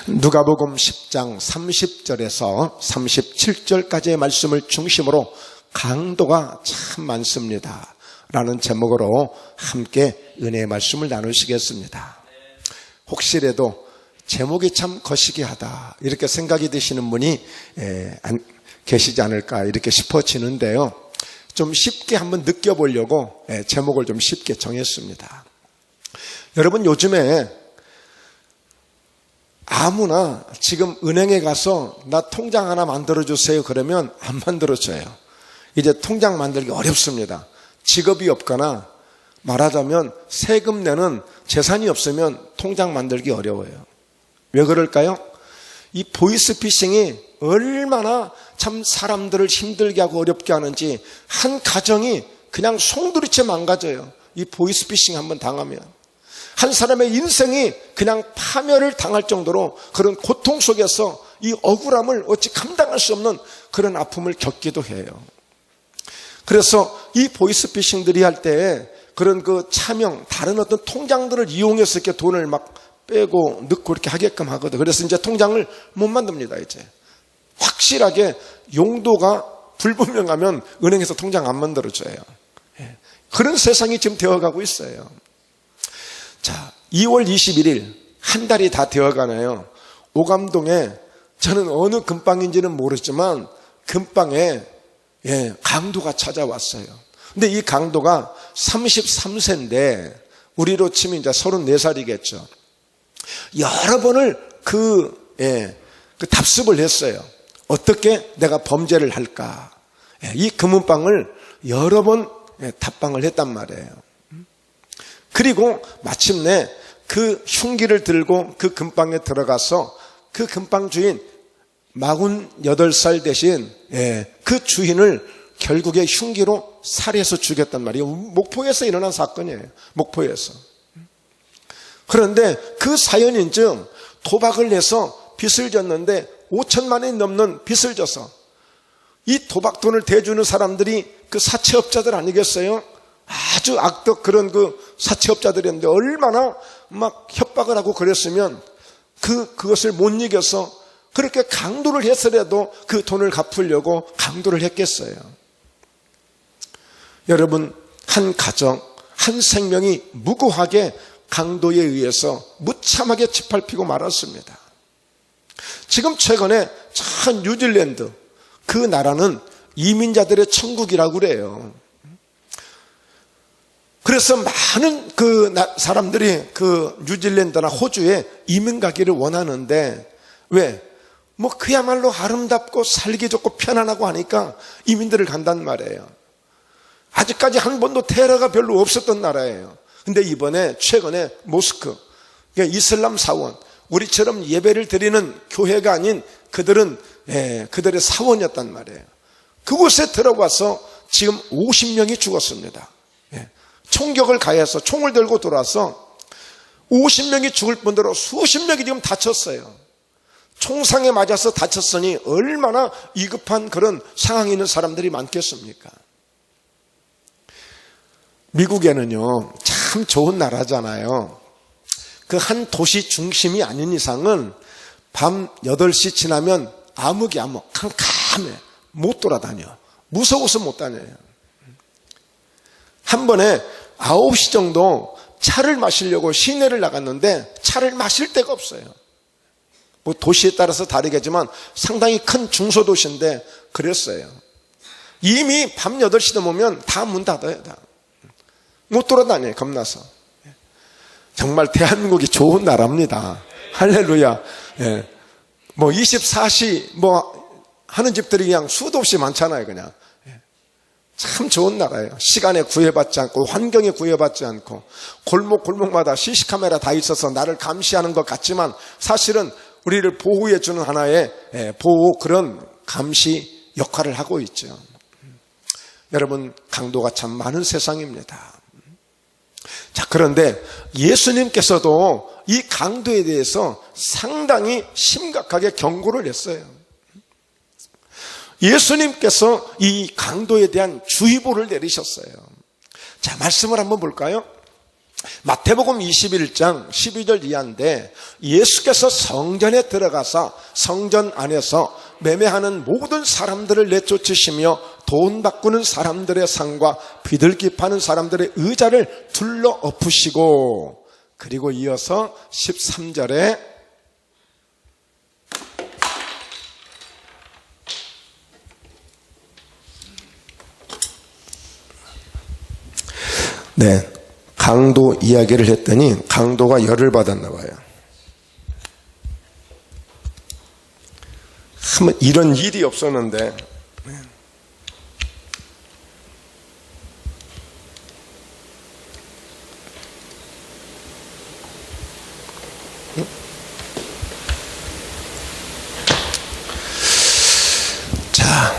누가복음 10장 30절에서 37절까지의 말씀을 중심으로 강도가 참 많습니다 라는 제목으로 함께 은혜의 말씀을 나누시겠습니다. 혹시라도 제목이 참 거시기하다 이렇게 생각이 드시는 분이 계시지 않을까 이렇게 싶어지는데요, 좀 쉽게 한번 느껴보려고 제목을 좀 쉽게 정했습니다. 여러분, 요즘에 아무나 지금 은행에 가서 나 통장 하나 만들어주세요 그러면 안 만들어줘요. 이제 통장 만들기 어렵습니다. 직업이 없거나 말하자면 세금 내는 재산이 없으면 통장 만들기 어려워요. 왜 그럴까요? 이 보이스피싱이 얼마나 참 사람들을 힘들게 하고 어렵게 하는지, 한 가정이 그냥 송두리째 망가져요. 이 보이스피싱 한번 당하면 한 사람의 인생이 그냥 파멸을 당할 정도로 그런 고통 속에서 이 억울함을 어찌 감당할 수 없는 그런 아픔을 겪기도 해요. 그래서 이 보이스피싱들이 할 때 그런 그 차명, 다른 어떤 통장들을 이용해서 이렇게 돈을 막 빼고 넣고 이렇게 하게끔 하거든. 그래서 이제 통장을 못 만듭니다. 이제 확실하게 용도가 불분명하면 은행에서 통장 안 만들어줘요. 그런 세상이 지금 되어가고 있어요. 자, 2월 21일 한 달이 다 되어가나요? 오감동에 저는 어느 금방인지는 모르지만 금방에 강도가 찾아왔어요. 근데 이 강도가 33세인데 우리로 치면 이제 34살이겠죠. 여러 번을 그 답습을 했어요. 어떻게 내가 범죄를 할까? 이 금은방을 여러 번 답방을 했단 말이에요. 그리고 마침내 그 흉기를 들고 그 금방에 들어가서 그 금방 주인 48살 대신 그 주인을 결국에 흉기로 살해해서 죽였단 말이에요. 목포에서 일어난 사건이에요. 목포에서. 그런데 그 사연인즉 도박을 해서 빚을 졌는데 5천만 원이 넘는 빚을 져서 이 도박 돈을 대주는 사람들이 그 사채업자들 아니겠어요? 아주 악덕 그런 그 사채업자들이었는데 얼마나 막 협박을 하고 그랬으면 그것을 못 이겨서 그렇게 강도를 해서라도 그 돈을 갚으려고 강도를 했겠어요. 여러분, 한 가정, 한 생명이 무고하게 강도에 의해서 무참하게 짓밟히고 말았습니다. 지금 최근에 참 뉴질랜드, 그 나라는 이민자들의 천국이라고 그래요. 그래서 많은 그 사람들이 그 뉴질랜드나 호주에 이민 가기를 원하는데, 왜? 뭐 그야말로 아름답고 살기 좋고 편안하고 하니까 이민들을 간단 말이에요. 아직까지 한 번도 테러가 별로 없었던 나라예요. 근데 이번에 최근에 모스크, 그러니까 이슬람 사원, 우리처럼 예배를 드리는 교회가 아닌 그들은 그들의 사원이었단 말이에요. 그곳에 들어가서 지금 50명이 죽었습니다. 총격을 가해서 총을 들고 돌아서 50명이 죽을 뿐더러 수십 명이 지금 다쳤어요. 총상에 맞아서 다쳤으니 얼마나 위급한 그런 상황에 있는 사람들이 많겠습니까? 미국에는요, 참 좋은 나라잖아요. 그 한 도시 중심이 아닌 이상은 밤 8시 지나면 암흑이 캄캄해. 못 돌아다녀. 무서워서 못 다녀요. 한 번에 9시 정도 차를 마시려고 시내를 나갔는데 차를 마실 데가 없어요. 뭐 도시에 따라서 다르겠지만 상당히 큰 중소도시인데 그랬어요. 이미 밤 8시 넘으면 다 문 닫아요. 다. 못 돌아다녀요. 겁나서. 정말 대한민국이 좋은 나라입니다. 할렐루야. 뭐 24시 뭐 하는 집들이 그냥 수도 없이 많잖아요. 그냥. 참 좋은 나라예요. 시간에 구애받지 않고 환경에 구애받지 않고 골목마다 CC카메라 다 있어서 나를 감시하는 것 같지만 사실은 우리를 보호해 주는 하나의 보호 그런 감시 역할을 하고 있죠. 여러분, 강도가 참 많은 세상입니다. 자, 그런데 예수님께서도 이 강도에 대해서 상당히 심각하게 경고를 했어요. 예수님께서 이 강도에 대한 주의보를 내리셨어요. 자, 말씀을 한번 볼까요? 마태복음 21장 12절 이하인데 예수께서 성전에 들어가서 성전 안에서 매매하는 모든 사람들을 내쫓으시며 돈 바꾸는 사람들의 상과 비둘기 파는 사람들의 의자를 둘러 엎으시고, 그리고 이어서 13절에 강도 이야기를 했더니 강도가 열을 받았나 봐요. 한번 이런 일이 없었는데 자,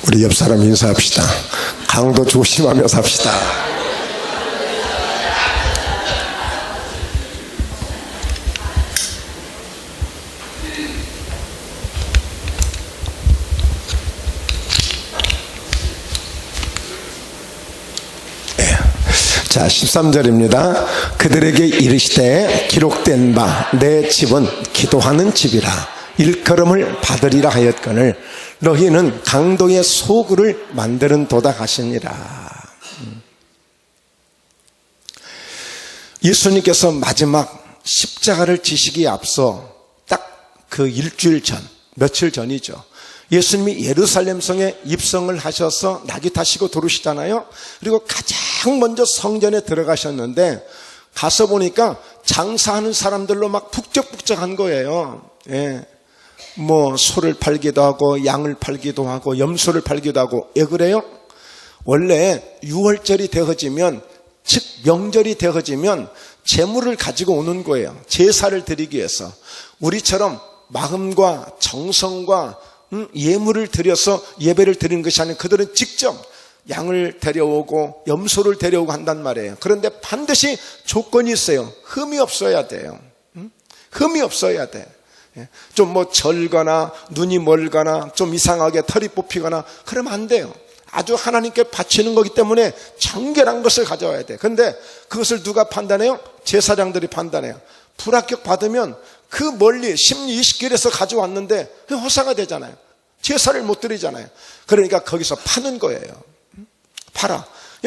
우리 옆 사람 인사합시다. 강도 조심하며 삽시다. 자, 13절입니다. 그들에게 이르시되 기록된 바 내 집은 기도하는 집이라 일컬음을 받으리라 하였거늘 너희는 강도의 소굴을 만드는 도다 하시니라. 예수님께서 마지막 십자가를 지시기에 앞서 딱 그 일주일 전, 며칠 전이죠. 예수님이 예루살렘 성에 입성을 하셔서 낙이 타시고 들어오시잖아요. 그리고 가장 먼저 성전에 들어가셨는데 가서 보니까 장사하는 사람들로 막 북적북적한 거예요. 예. 뭐 소를 팔기도 하고 양을 팔기도 하고 염소를 팔기도 하고. 왜 그래요? 원래 6월절이 되어지면, 즉 명절이 되어지면 제물을 가지고 오는 거예요. 제사를 드리기 위해서. 우리처럼 마음과 정성과 예물을 드려서 예배를 드리는 것이 아니라 그들은 직접 양을 데려오고 염소를 데려오고 한단 말이에요. 그런데 반드시 조건이 있어요. 흠이 없어야 돼요. 흠이 없어야 돼. 좀 뭐 절거나 눈이 멀거나 좀 이상하게 털이 뽑히거나 그러면 안 돼요. 아주 하나님께 바치는 거기 때문에 정결한 것을 가져와야 돼. 그런데 그것을 누가 판단해요? 제사장들이 판단해요. 불합격 받으면 그 멀리 10리 20길에서 가져왔는데 허사가 되잖아요. 제사를 못 드리잖아요. 그러니까 거기서 파는 거예요. 팔아.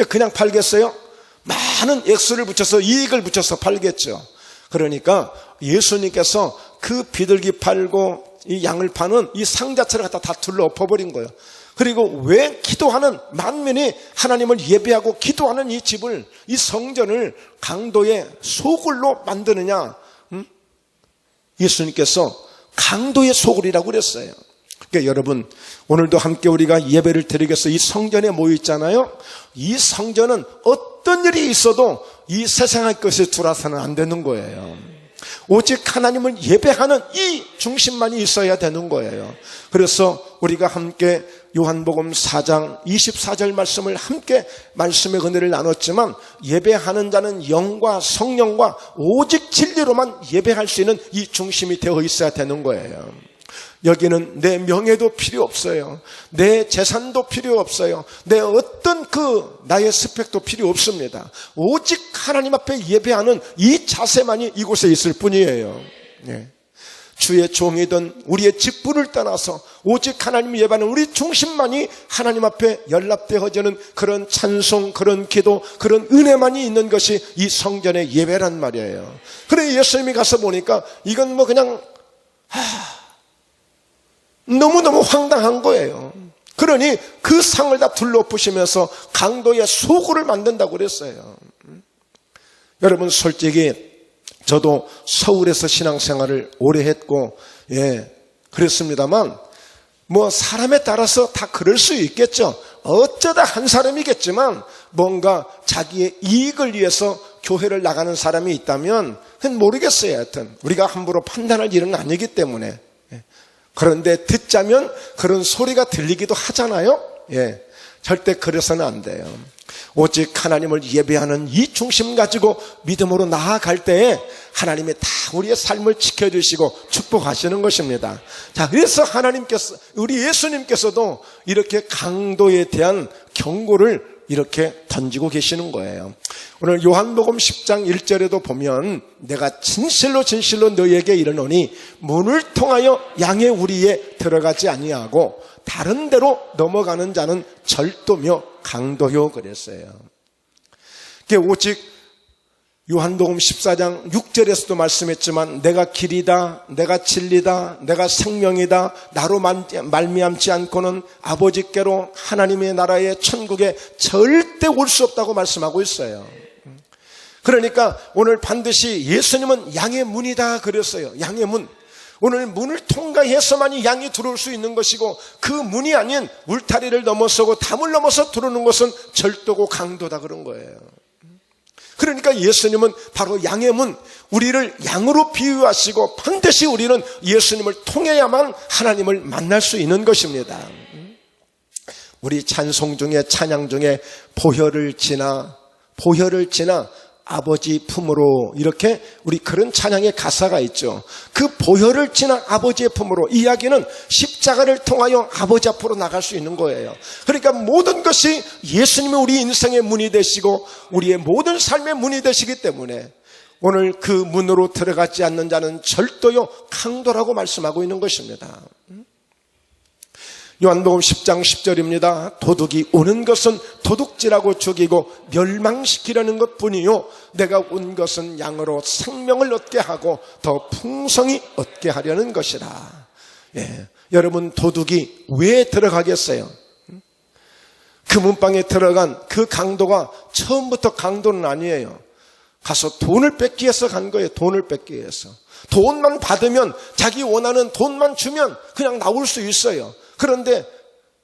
그냥 팔겠어요? 많은 액수를 붙여서 이익을 붙여서 팔겠죠. 그러니까 예수님께서 그 비둘기 팔고 이 양을 파는 이 상자체를 갖다 다 둘러 엎어버린 거예요. 그리고 왜 기도하는 만민이 하나님을 예배하고 기도하는 이 집을, 이 성전을 강도의 소굴로 만드느냐? 예수님께서 강도의 소굴이라고 그랬어요. 그러니까 여러분, 오늘도 함께 우리가 예배를 드리기 위해서 이 성전에 모여 있잖아요. 이 성전은 어떤 일이 있어도 이 세상의 것에 들어서는 안 되는 거예요. 오직 하나님을 예배하는 이 중심만이 있어야 되는 거예요. 그래서 우리가 함께 요한복음 4장 24절 말씀을 함께 말씀의 은혜를 나눴지만, 예배하는 자는 영과 성령과 오직 진리로만 예배할 수 있는 이 중심이 되어 있어야 되는 거예요. 여기는 내 명예도 필요 없어요. 내 재산도 필요 없어요. 내 어떤 나의 스펙도 필요 없습니다. 오직 하나님 앞에 예배하는 이 자세만이 이곳에 있을 뿐이에요. 네. 주의 종이든 우리의 직분을 떠나서 오직 하나님을 예배하는 우리 중심만이 하나님 앞에 연락되어지는 그런 찬송, 그런 기도, 그런 은혜만이 있는 것이 이 성전의 예배란 말이에요. 그래 예수님이 가서 보니까 이건 뭐 그냥 너무너무 황당한 거예요. 그러니 그 상을 다 둘러엎으시면서 강도의 소굴을 만든다고 그랬어요. 여러분, 솔직히 저도 서울에서 신앙생활을 오래 했고, 그랬습니다만, 뭐 사람에 따라서 다 그럴 수 있겠죠. 어쩌다 한 사람이겠지만 뭔가 자기의 이익을 위해서 교회를 나가는 사람이 있다면 모르겠어요. 하여튼 우리가 함부로 판단할 일은 아니기 때문에. 그런데 듣자면 그런 소리가 들리기도 하잖아요. 절대 그래서는 안 돼요. 오직 하나님을 예배하는 이 중심 가지고 믿음으로 나아갈 때에 하나님이 다 우리의 삶을 지켜주시고 축복하시는 것입니다. 자, 그래서 하나님께서, 우리 예수님께서도 이렇게 강도에 대한 경고를 이렇게 던지고 계시는 거예요. 오늘 요한복음 10장 1절에도 보면 내가 진실로 진실로 너희에게 이르노니 문을 통하여 양의 우리에 들어가지 아니하고 다른 데로 넘어가는 자는 절도며 강도요 그랬어요. 오직 요한복음 14장 6절에서도 말씀했지만 내가 길이다, 내가 진리다, 내가 생명이다, 나로 말미암지 않고는 아버지께로 하나님의 나라의 천국에 절대 올 수 없다고 말씀하고 있어요. 그러니까 오늘 반드시 예수님은 양의 문이다 그랬어요. 양의 문. 오늘 문을 통과해서만이 양이 들어올 수 있는 것이고 그 문이 아닌 울타리를 넘어서고 담을 넘어서 들어오는 것은 절도고 강도다 그런 거예요. 그러니까 예수님은 바로 양의 문, 우리를 양으로 비유하시고 반드시 우리는 예수님을 통해야만 하나님을 만날 수 있는 것입니다. 우리 찬송 중에 찬양 중에 보혈을 지나 아버지 품으로 이렇게 우리 그런 찬양의 가사가 있죠. 그 보혈을 지나 아버지의 품으로 이야기는 십자가를 통하여 아버지 앞으로 나갈 수 있는 거예요. 그러니까 모든 것이 예수님이 우리 인생의 문이 되시고 우리의 모든 삶의 문이 되시기 때문에 오늘 그 문으로 들어가지 않는 자는 절도요 강도라고 말씀하고 있는 것입니다. 요한복음 10장 10절입니다. 도둑이 오는 것은 도둑질하고 죽이고 멸망시키려는 것뿐이요 내가 온 것은 양으로 생명을 얻게 하고 더 풍성히 얻게 하려는 것이라. 여러분 도둑이 왜 들어가겠어요? 그 문방에 들어간 그 강도가 처음부터 강도는 아니에요. 가서 돈을 뺏기 위해서 간 거예요. 돈을 뺏기 위해서. 돈만 받으면 자기 원하는 돈만 주면 그냥 나올 수 있어요. 그런데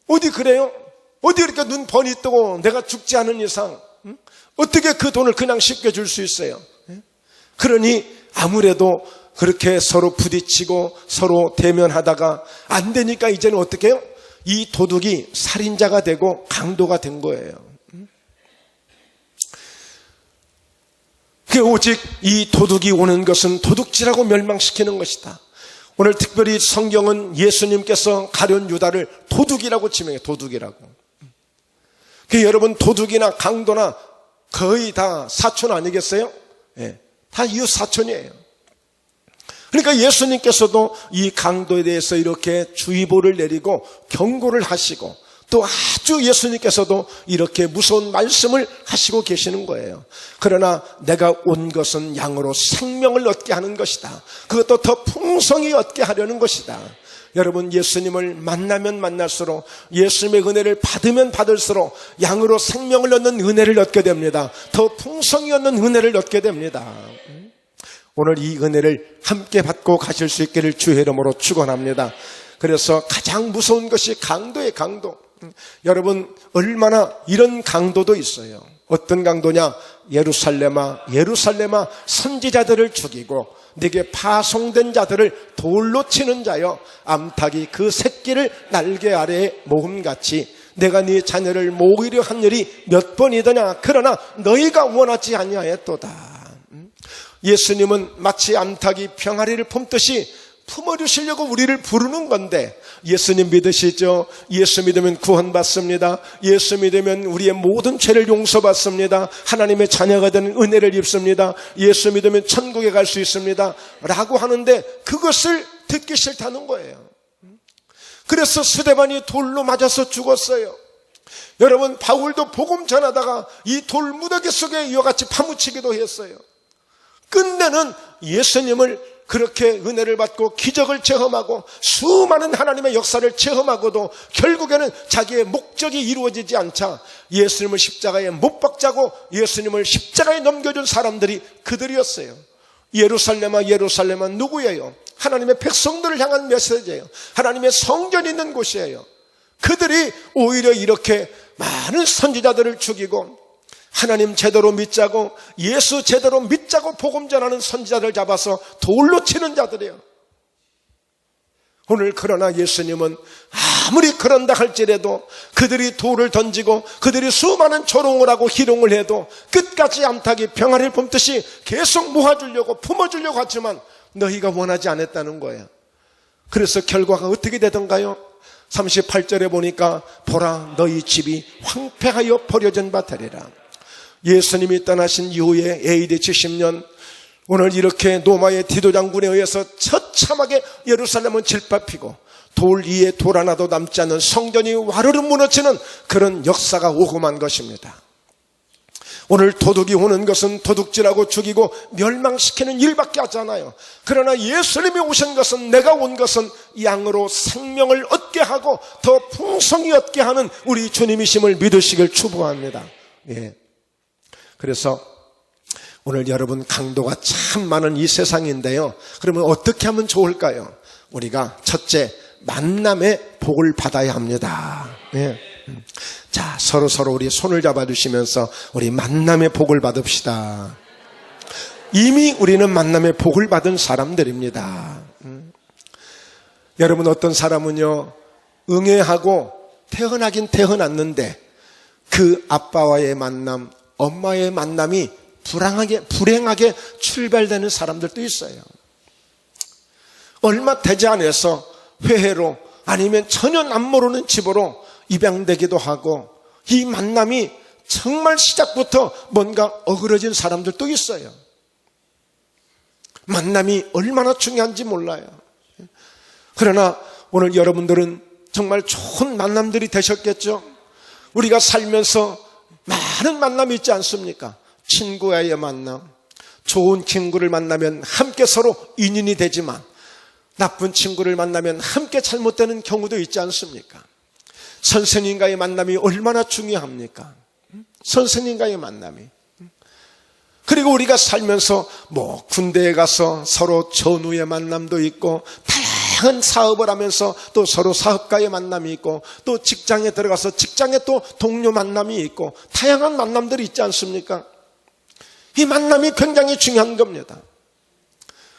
어디 그래요? 어디 이렇게 눈 번이 뜨고 내가 죽지 않은 이상 어떻게 그 돈을 그냥 쉽게 줄 수 있어요? 그러니 아무래도 그렇게 서로 부딪히고 서로 대면하다가 안 되니까 이제는 어떻게 해요? 이 도둑이 살인자가 되고 강도가 된 거예요. 오직 이 도둑이 오는 것은 도둑질하고 멸망시키는 것이다. 오늘 특별히 성경은 예수님께서 가룟 유다를 도둑이라고 지명해요. 도둑이라고. 여러분 도둑이나 강도나 거의 다 사촌 아니겠어요? 다 이웃 사촌이에요. 그러니까 예수님께서도 이 강도에 대해서 이렇게 주의보를 내리고 경고를 하시고 또 아주 예수님께서도 이렇게 무서운 말씀을 하시고 계시는 거예요. 그러나 내가 온 것은 양으로 생명을 얻게 하는 것이다. 그것도 더 풍성히 얻게 하려는 것이다. 여러분 예수님을 만나면 만날수록 예수님의 은혜를 받으면 받을수록 양으로 생명을 얻는 은혜를 얻게 됩니다. 더 풍성히 얻는 은혜를 얻게 됩니다. 오늘 이 은혜를 함께 받고 가실 수 있기를 주의 이름으로 축원합니다. 그래서 가장 무서운 것이 강도의 강도. 여러분 얼마나 이런 강도도 있어요. 어떤 강도냐? 예루살렘아 예루살렘아 선지자들을 죽이고 네게 파송된 자들을 돌로 치는 자여 암탉이 그 새끼를 날개 아래에 모음같이 내가 네 자녀를 모으려 한 일이 몇 번이더냐. 그러나 너희가 원하지 아니하였도다. 예수님은 마치 암탉이 병아리를 품듯이 품어주시려고 우리를 부르는 건데 예수님 믿으시죠? 예수 믿으면 구원받습니다. 예수 믿으면 우리의 모든 죄를 용서받습니다. 하나님의 자녀가 되는 은혜를 입습니다. 예수 믿으면 천국에 갈 수 있습니다. 라고 하는데 그것을 듣기 싫다는 거예요. 그래서 스데반이 돌로 맞아서 죽었어요. 여러분 바울도 복음 전하다가 이 돌무더기 속에 이와 같이 파묻히기도 했어요. 끝내는 예수님을 그렇게 은혜를 받고 기적을 체험하고 수많은 하나님의 역사를 체험하고도 결국에는 자기의 목적이 이루어지지 않자 예수님을 십자가에 못 박자고 예수님을 십자가에 넘겨준 사람들이 그들이었어요. 예루살렘아 예루살렘아 누구예요? 하나님의 백성들을 향한 메시지예요. 하나님의 성전이 있는 곳이에요. 그들이 오히려 이렇게 많은 선지자들을 죽이고 하나님 제대로 믿자고 예수 제대로 믿자고 복음 전하는 선지자들 잡아서 돌로 치는 자들이에요. 오늘 그러나 예수님은 아무리 그런다 할지라도 그들이 돌을 던지고 그들이 수많은 조롱을 하고 희롱을 해도 끝까지 암탉이 병아리를 품듯이 계속 모아주려고 품어주려고 하지만 너희가 원하지 않았다는 거예요. 그래서 결과가 어떻게 되던가요? 38절에 보니까 보라 너희 집이 황폐하여 버려진 바 되리라. 예수님이 떠나신 이후에 AD 70년 오늘 이렇게 로마의 디도 장군에 의해서 처참하게 예루살렘은 질밟히고 돌 위에 돌 하나도 남지 않는 성전이 와르르 무너지는 그런 역사가 오고 만 것입니다. 오늘 도둑이 오는 것은 도둑질하고 죽이고 멸망시키는 일밖에 하지 않아요. 그러나 예수님이 오신 것은, 내가 온 것은 양으로 생명을 얻게 하고 더 풍성히 얻게 하는 우리 주님이심을 믿으시길 축복합니다. 예. 그래서 오늘 여러분 강도가 참 많은 이 세상인데요. 그러면 어떻게 하면 좋을까요? 우리가 첫째, 만남의 복을 받아야 합니다. 예. 자, 서로 우리 손을 잡아주시면서 우리 만남의 복을 받읍시다. 이미 우리는 만남의 복을 받은 사람들입니다. 여러분, 어떤 사람은요, 응애하고 태어나긴 태어났는데 그 아빠와의 만남, 엄마의 만남이 불행하게 출발되는 사람들도 있어요. 얼마 되지 않아서 회해로 아니면 전혀 남모르는 집으로 입양되기도 하고, 이 만남이 정말 시작부터 뭔가 어그러진 사람들도 있어요. 만남이 얼마나 중요한지 몰라요. 그러나 오늘 여러분들은 정말 좋은 만남들이 되셨겠죠? 우리가 살면서 많은 만남이 있지 않습니까? 친구와의 만남, 좋은 친구를 만나면 함께 서로 인연이 되지만 나쁜 친구를 만나면 함께 잘못되는 경우도 있지 않습니까? 선생님과의 만남이 얼마나 중요합니까? 선생님과의 만남이. 그리고 우리가 살면서 군대에 가서 서로 전우의 만남도 있고, 다양한 사업을 하면서 또 서로 사업가의 만남이 있고, 또 직장에 들어가서 직장에 또 동료 만남이 있고, 다양한 만남들이 있지 않습니까? 이 만남이 굉장히 중요한 겁니다.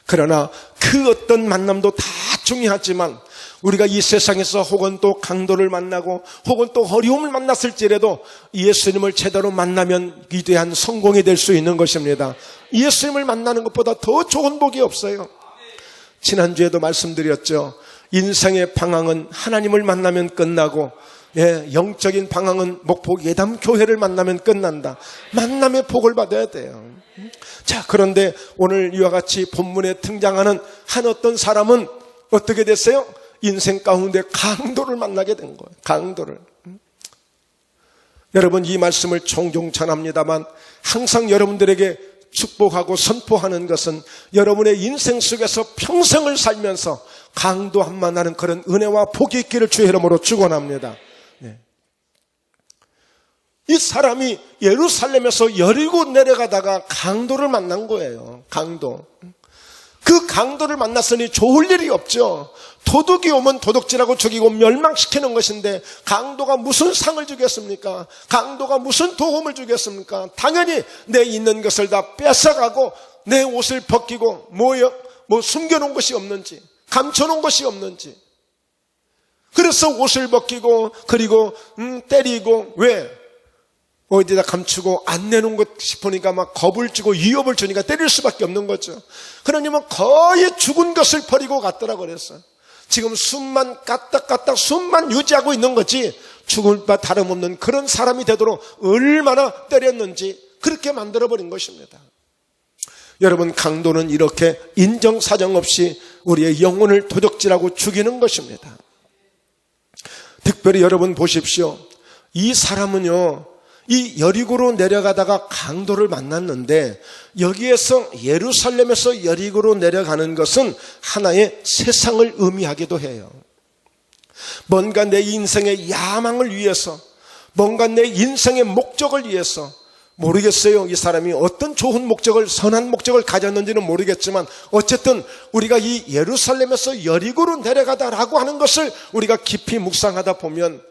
그러나 그 어떤 만남도 다 중요하지만 우리가 이 세상에서 혹은 또 강도를 만나고 혹은 또 어려움을 만났을지라도 예수님을 제대로 만나면 위대한 성공이 될 수 있는 것입니다. 예수님을 만나는 것보다 더 좋은 복이 없어요. 지난주에도 말씀드렸죠. 인생의 방향은 하나님을 만나면 끝나고, 영적인 방향은 목포 예담교회를 만나면 끝난다. 만남의 복을 받아야 돼요. 자, 그런데 오늘 이와 같이 본문에 등장하는 한 어떤 사람은 어떻게 됐어요? 인생 가운데 강도를 만나게 된 거예요. 강도를. 여러분, 이 말씀을 종종 전합니다만 항상 여러분들에게 축복하고 선포하는 것은 여러분의 인생 속에서 평생을 살면서 강도 한 만나는 그런 은혜와 복이 있기를 주의 이름으로 축원합니다. 이 사람이 예루살렘에서 여리고 내려가다가 강도를 만난 거예요. 강도. 그 강도를 만났으니 좋을 일이 없죠. 도둑이 오면 도둑질하고 죽이고 멸망시키는 것인데 강도가 무슨 상을 주겠습니까? 강도가 무슨 도움을 주겠습니까? 당연히 내 있는 것을 다 뺏어가고 내 옷을 벗기고 숨겨놓은 것이 없는지, 감춰놓은 것이 없는지, 그래서 옷을 벗기고 그리고 때리고, 왜? 어디다 감추고 안 내놓은 것 싶으니까 막 겁을 주고 위협을 주니까 때릴 수밖에 없는 거죠. 그러니까 거의 죽은 것을 버리고 갔더라 그랬어요. 지금 숨만 까딱까딱 숨만 유지하고 있는 거지 죽을 바 다름없는 그런 사람이 되도록 얼마나 때렸는지 그렇게 만들어버린 것입니다. 여러분, 강도는 이렇게 인정사정 없이 우리의 영혼을 도적질하고 죽이는 것입니다. 특별히 여러분 보십시오. 이 사람은요, 이 여리고로 내려가다가 강도를 만났는데, 여기에서 예루살렘에서 여리고로 내려가는 것은 하나의 세상을 의미하기도 해요. 뭔가 내 인생의 야망을 위해서, 뭔가 내 인생의 목적을 위해서, 모르겠어요. 이 사람이 어떤 좋은 목적을, 선한 목적을 가졌는지는 모르겠지만 어쨌든 우리가 이 예루살렘에서 여리고로 내려가다라고 하는 것을 우리가 깊이 묵상하다 보면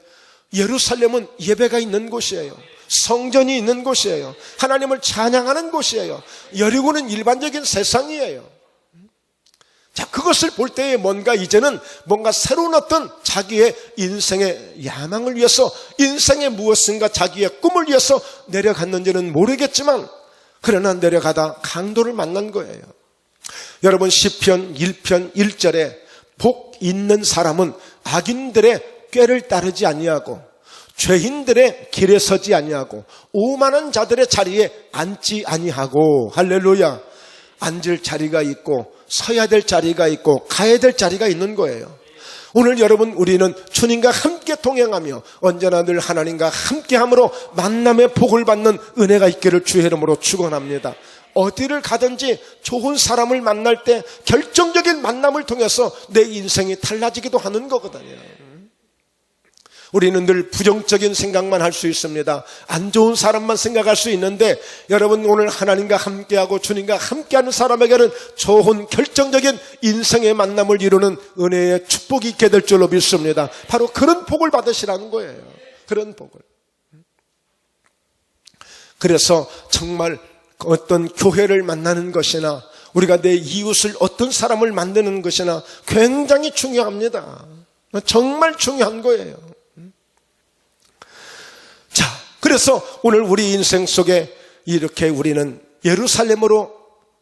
예루살렘은 예배가 있는 곳이에요. 성전이 있는 곳이에요. 하나님을 찬양하는 곳이에요. 여리고는 일반적인 세상이에요. 자, 그것을 볼 때에 이제는 뭔가 새로운 어떤 자기의 인생의 야망을 위해서, 인생의 무엇인가 자기의 꿈을 위해서 내려갔는지는 모르겠지만, 그러나 내려가다 강도를 만난 거예요. 여러분, 시편 1편 1절에 복 있는 사람은 악인들의 꾀를 따르지 아니하고 죄인들의 길에 서지 아니하고 오만한 자들의 자리에 앉지 아니하고. 할렐루야. 앉을 자리가 있고 서야 될 자리가 있고 가야 될 자리가 있는 거예요. 오늘 여러분, 우리는 주님과 함께 동행하며 언제나 늘 하나님과 함께함으로 만남의 복을 받는 은혜가 있기를 주의 이름으로 축원합니다. 어디를 가든지 좋은 사람을 만날 때 결정적인 만남을 통해서 내 인생이 달라지기도 하는 거거든요. 우리는 늘 부정적인 생각만 할 수 있습니다. 안 좋은 사람만 생각할 수 있는데, 여러분, 오늘 하나님과 함께하고 주님과 함께하는 사람에게는 좋은 결정적인 인생의 만남을 이루는 은혜의 축복이 있게 될 줄로 믿습니다. 바로 그런 복을 받으시라는 거예요. 그런 복을. 그래서 정말 어떤 교회를 만나는 것이나 우리가 내 이웃을 어떤 사람을 만드는 것이나 굉장히 중요합니다. 정말 중요한 거예요. 자, 그래서 오늘 우리 인생 속에 이렇게 우리는 예루살렘으로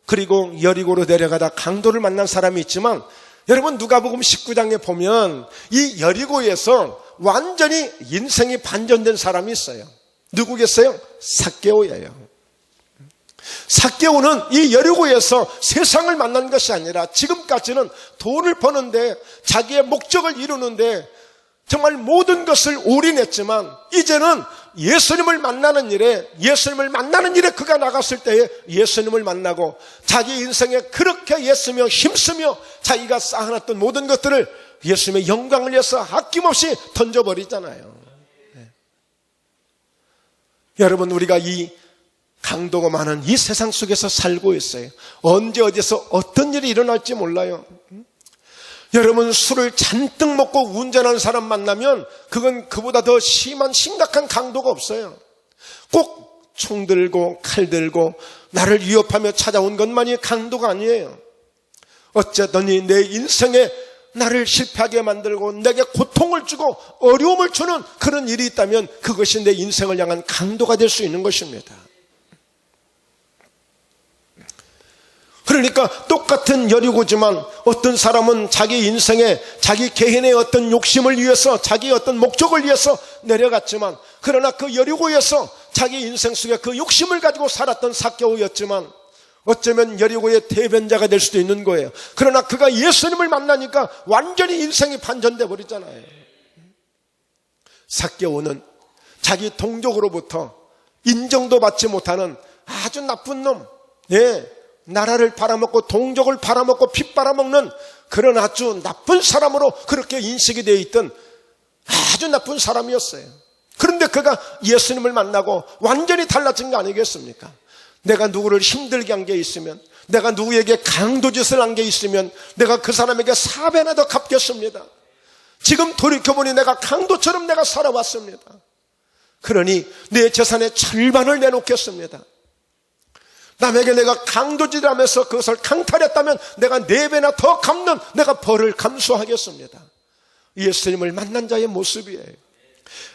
그리고 여리고로 내려가다 강도를 만난 사람이 있지만, 여러분, 누가복음 19장에 보면 이 여리고에서 완전히 인생이 반전된 사람이 있어요. 누구겠어요? 삭개오예요. 삭개오는 이 여리고에서 세상을 만난 것이 아니라 지금까지는 돈을 버는데, 자기의 목적을 이루는데 정말 모든 것을 올인했지만, 이제는 예수님을 만나는 일에 그가 나갔을 때에 예수님을 만나고 자기 인생에 그렇게 애쓰며 힘쓰며 자기가 쌓아놨던 모든 것들을 예수님의 영광을 위해서 아낌없이 던져버리잖아요. 네. 여러분, 우리가 이 강도가 많은 이 세상 속에서 살고 있어요. 언제 어디서 어떤 일이 일어날지 몰라요. 여러분, 술을 잔뜩 먹고 운전하는 사람 만나면 그건 그보다 더 심각한 강도가 없어요. 꼭 총 들고 칼 들고 나를 위협하며 찾아온 것만이 강도가 아니에요. 어쨌든지 내 인생에 나를 실패하게 만들고 내게 고통을 주고 어려움을 주는 그런 일이 있다면 그것이 내 인생을 향한 강도가 될 수 있는 것입니다. 그러니까 똑같은 여리고지만 어떤 사람은 자기 인생에 자기 개인의 어떤 욕심을 위해서 자기의 어떤 목적을 위해서 내려갔지만, 그러나 그 여리고에서 자기 인생 속에 그 욕심을 가지고 살았던 삭개오였지만 어쩌면 여리고의 대변자가 될 수도 있는 거예요. 그러나 그가 예수님을 만나니까 완전히 인생이 반전돼 버리잖아요. 삭개오는 자기 동족으로부터 인정도 받지 못하는 아주 나쁜 놈, 나라를 팔아먹고 동족을 팔아먹고 피 빨아먹는 그런 아주 나쁜 사람으로 그렇게 인식이 되어 있던 아주 나쁜 사람이었어요. 그런데 그가 예수님을 만나고 완전히 달라진 거 아니겠습니까? 내가 누구를 힘들게 한 게 있으면, 내가 누구에게 강도짓을 한 게 있으면 내가 그 사람에게 4배나 더 갚겠습니다. 지금 돌이켜보니 내가 강도처럼 내가 살아왔습니다. 그러니 내 재산의 절반을 내놓겠습니다. 남에게 내가 강도질하면서 그것을 강탈했다면 내가 4배나 더 갚는 내가 벌을 감수하겠습니다. 예수님을 만난 자의 모습이에요.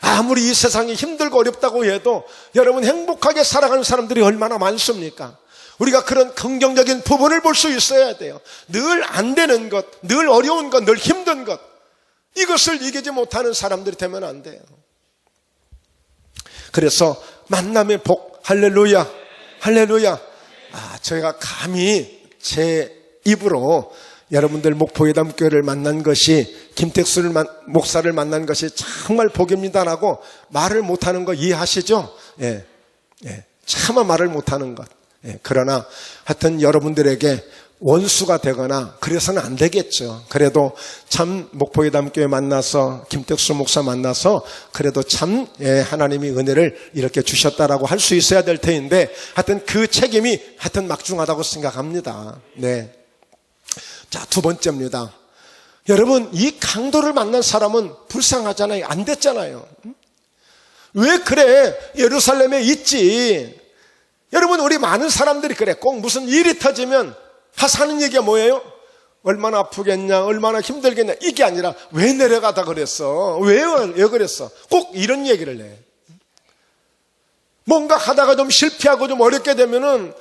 아무리 이 세상이 힘들고 어렵다고 해도 여러분, 행복하게 살아가는 사람들이 얼마나 많습니까? 우리가 그런 긍정적인 부분을 볼 수 있어야 돼요. 늘 안 되는 것, 늘 어려운 것, 늘 힘든 것, 이것을 이기지 못하는 사람들이 되면 안 돼요. 그래서 만남의 복, 할렐루야, 할렐루야. 제가 감히 제 입으로 여러분들 목포예담교회를 만난 것이, 김택수 목사를 만난 것이 정말 복입니다라고 말을 못하는 거 이해하시죠? 차마 말을 못하는 것. 그러나 하여튼 여러분들에게 원수가 되거나 그래서는 안 되겠죠. 그래도 참 목포예담교회 만나서 김택수 목사 만나서 그래도 참 하나님이 은혜를 이렇게 주셨다라고 할 수 있어야 될 터인데, 하여튼 그 책임이 하여튼 막중하다고 생각합니다. 네. 자, 두 번째입니다. 여러분, 이 강도를 만난 사람은 불쌍하잖아요. 안 됐잖아요. 왜 그래? 예루살렘에 있지. 여러분, 우리 많은 사람들이 그래. 꼭 무슨 일이 터지면 하는 얘기가 뭐예요? 얼마나 아프겠냐, 얼마나 힘들겠냐, 이게 아니라 왜 내려가다 그랬어? 왜 그랬어? 꼭 이런 얘기를 해. 뭔가 하다가 좀 실패하고 좀 어렵게 되면은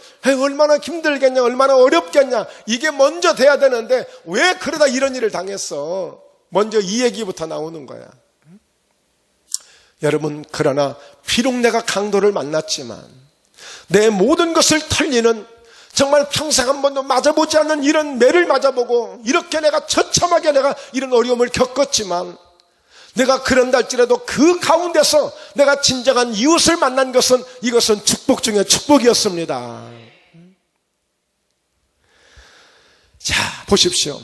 얼마나 힘들겠냐, 얼마나 어렵겠냐, 이게 먼저 돼야 되는데 왜 그러다 이런 일을 당했어? 먼저 이 얘기부터 나오는 거야. 여러분, 그러나 비록 내가 강도를 만났지만 내 모든 것을 털리는, 정말 평생 한 번도 맞아보지 않는 이런 매를 맞아보고 이렇게 내가 처참하게 내가 이런 어려움을 겪었지만, 내가 그런다 할지라도 그 가운데서 내가 진정한 이웃을 만난 것은, 이것은 축복 중에 축복이었습니다. 자, 보십시오.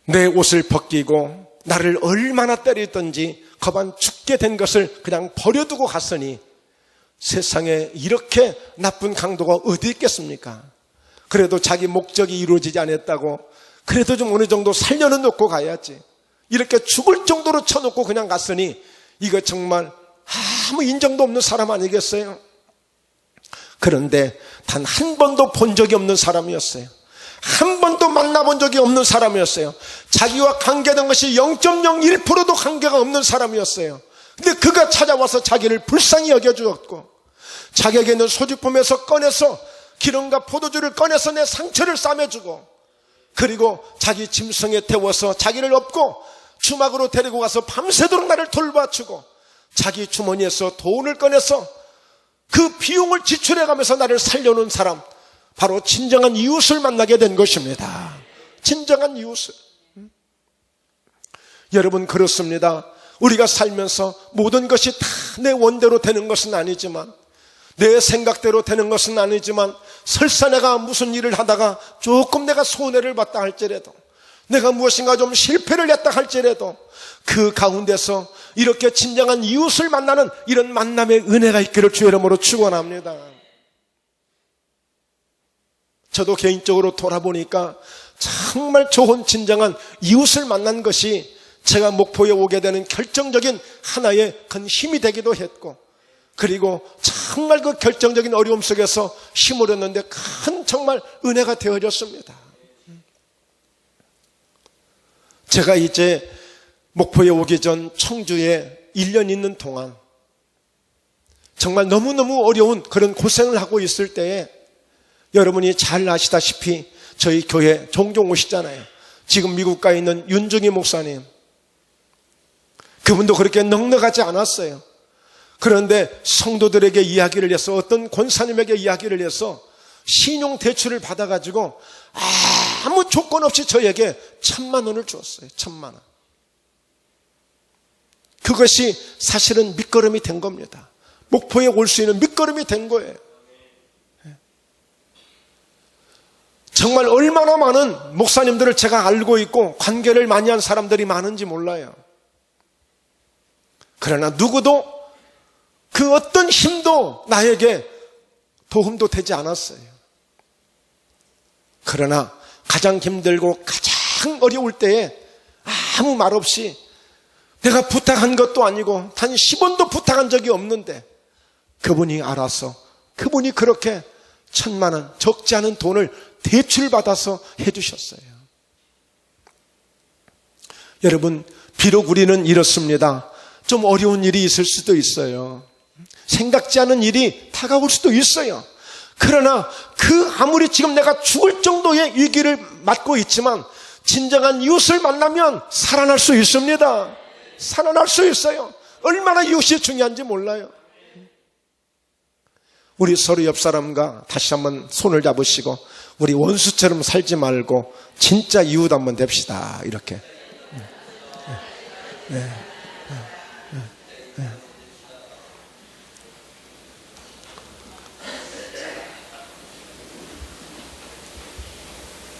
내 옷을 벗기고 나를 얼마나 때리든지 거반 죽게 된 것을 그냥 버려두고 갔으니 세상에 이렇게 나쁜 강도가 어디 있겠습니까? 그래도 자기 목적이 이루어지지 않았다고 그래도 좀 어느 정도 살려는 놓고 가야지, 이렇게 죽을 정도로 쳐놓고 그냥 갔으니 이거 정말 아무 인정도 없는 사람 아니겠어요? 그런데 단 한 번도 본 적이 없는 사람이었어요. 한 번도 만나본 적이 없는 사람이었어요. 자기와 관계된 것이 0.01%도 관계가 없는 사람이었어요. 근데 그가 찾아와서 자기를 불쌍히 여겨주었고, 자기에게 있는 소지품에서 꺼내서 기름과 포도주를 꺼내서 내 상처를 싸매주고, 그리고 자기 짐승에 태워서 자기를 업고 주막으로 데리고 가서 밤새도록 나를 돌봐주고, 자기 주머니에서 돈을 꺼내서 그 비용을 지출해가면서 나를 살려놓은 사람, 바로 진정한 이웃을 만나게 된 것입니다. 진정한 이웃을. 여러분, 그렇습니다. 우리가 살면서 모든 것이 다 내 원대로 되는 것은 아니지만, 내 생각대로 되는 것은 아니지만, 설사 내가 무슨 일을 하다가 조금 내가 손해를 봤다 할지라도, 내가 무엇인가 좀 실패를 했다 할지라도 그 가운데서 이렇게 진정한 이웃을 만나는 이런 만남의 은혜가 있기를 주의 이름으로 축원합니다. 저도 개인적으로 돌아보니까 정말 좋은 진정한 이웃을 만난 것이 제가 목포에 오게 되는 결정적인 하나의 큰 힘이 되기도 했고, 그리고 정말 그 결정적인 어려움 속에서 힘을 얻는데 큰 정말 은혜가 되어졌습니다. 제가 이제 목포에 오기 전 청주에 1년 있는 동안 정말 너무너무 어려운 그런 고생을 하고 있을 때에, 여러분이 잘 아시다시피 저희 교회 종종 오시잖아요. 지금 미국 가 있는 윤중희 목사님, 그분도 그렇게 넉넉하지 않았어요. 그런데 성도들에게 이야기를 해서, 어떤 권사님에게 이야기를 해서 신용 대출을 받아가지고 아무 조건 없이 저에게 1,000만 원을 주었어요. 1,000만 원. 그것이 사실은 밑거름이 된 겁니다. 목포에 올 수 있는 밑거름이 된 거예요. 정말 얼마나 많은 목사님들을 제가 알고 있고 관계를 많이 한 사람들이 많은지 몰라요. 그러나 누구도 그 어떤 힘도 나에게 도움도 되지 않았어요. 그러나 가장 힘들고 가장 어려울 때에 아무 말 없이, 내가 부탁한 것도 아니고 단 10원도 부탁한 적이 없는데 그분이 알아서, 그분이 그렇게 1,000만 원, 적지 않은 돈을 대출받아서 해주셨어요. 여러분, 비록 우리는 이렇습니다. 좀 어려운 일이 있을 수도 있어요. 생각지 않은 일이 다가올 수도 있어요. 그러나 그 아무리 지금 내가 죽을 정도의 위기를 맞고 있지만 진정한 이웃을 만나면 살아날 수 있습니다. 살아날 수 있어요. 얼마나 이웃이 중요한지 몰라요. 우리 서로 옆 사람과 다시 한번 손을 잡으시고, 우리 원수처럼 살지 말고 진짜 이웃 한번 됩시다. 이렇게.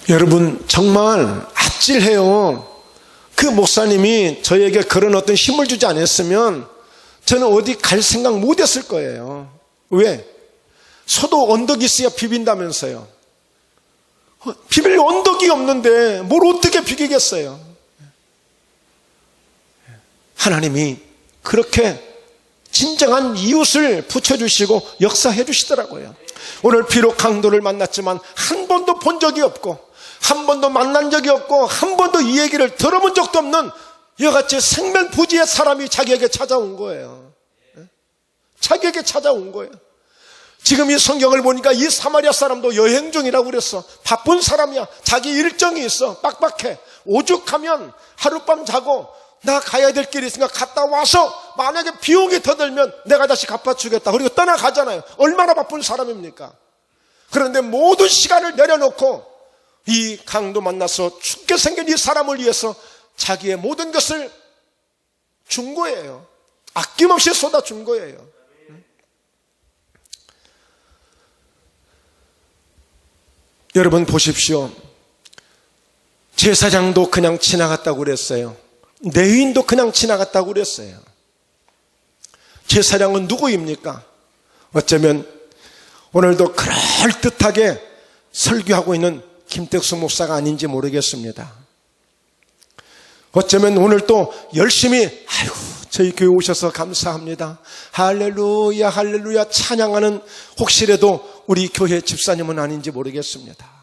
여러분, 정말 아찔해요. 그 목사님이 저에게 그런 어떤 힘을 주지 않았으면 저는 어디 갈 생각 못 했을 거예요. 왜? 소도 언덕이 있어야 비빈다면서요. 비빌 언덕이 없는데 뭘 어떻게 비기겠어요? 하나님이 그렇게 진정한 이웃을 붙여주시고 역사해 주시더라고요. 오늘 비록 강도를 만났지만 한 번도 본 적이 없고, 한 번도 만난 적이 없고, 한 번도 이 얘기를 들어본 적도 없는 이같이 생면부지의 사람이 자기에게 찾아온 거예요. 자기에게 찾아온 거예요. 지금 이 성경을 보니까 이 사마리아 사람도 여행 중이라고 그랬어. 바쁜 사람이야. 자기 일정이 있어. 빡빡해. 오죽하면 하룻밤 자고 나 가야 될 길이 있으니까 갔다 와서 만약에 비용이 더 들면 내가 다시 갚아주겠다. 그리고 떠나가잖아요. 얼마나 바쁜 사람입니까? 그런데 모든 시간을 내려놓고 이 강도 만나서 죽게 생긴 이 사람을 위해서 자기의 모든 것을 준 거예요. 아낌없이 쏟아준 거예요. 여러분 보십시오. 제사장도 그냥 지나갔다고 그랬어요. 레위인도 그냥 지나갔다고 그랬어요. 제사장은 누구입니까? 어쩌면 오늘도 그럴듯하게 설교하고 있는 김택수 목사가 아닌지 모르겠습니다. 어쩌면 오늘 또 열심히 아이고 저희 교회 오셔서 감사합니다. 할렐루야 할렐루야 찬양하는 혹시라도 우리 교회 집사님은 아닌지 모르겠습니다.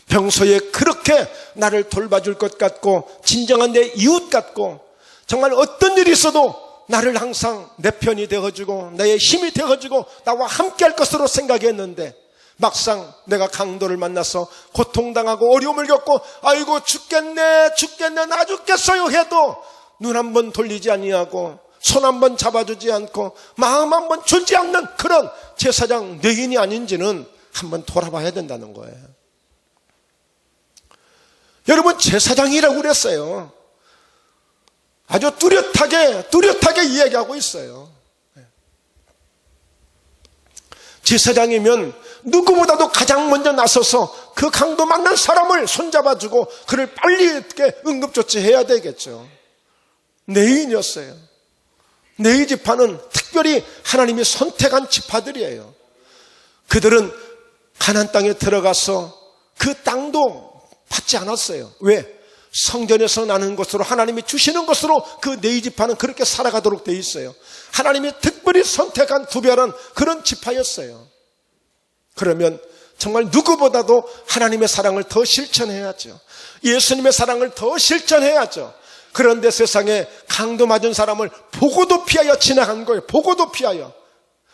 평소에 그렇게 나를 돌봐줄 것 같고 진정한 내 이웃 같고 정말 어떤 일이 있어도 나를 항상 내 편이 되어주고 나의 힘이 되어주고 나와 함께할 것으로 생각했는데 막상 내가 강도를 만나서 고통당하고 어려움을 겪고 아이고 죽겠네 나 죽겠어요 해도 눈 한 번 돌리지 아니하고 손 한 번 잡아주지 않고 마음 한 번 주지 않는 그런 제사장 레위인이 아닌지는 한번 돌아봐야 된다는 거예요. 여러분 제사장이라고 그랬어요. 아주 뚜렷하게 이야기하고 있어요. 제사장이면 누구보다도 가장 먼저 나서서 그 강도 만난 사람을 손잡아주고 그를 빨리 이렇게 응급조치해야 되겠죠. 레위인이었어요. 레위 지파는 특별히 하나님이 선택한 지파들이에요. 그들은 가나안 땅에 들어가서 그 땅도 받지 않았어요. 왜? 성전에서 나는 것으로 하나님이 주시는 것으로 그 레위 지파는 그렇게 살아가도록 돼 있어요. 하나님이 특별히 선택한 구별한 그런 지파였어요. 그러면 정말 누구보다도 하나님의 사랑을 더 실천해야죠. 예수님의 사랑을 더 실천해야죠. 그런데 세상에 강도 맞은 사람을 보고도 피하여 지나간 거예요. 보고도 피하여.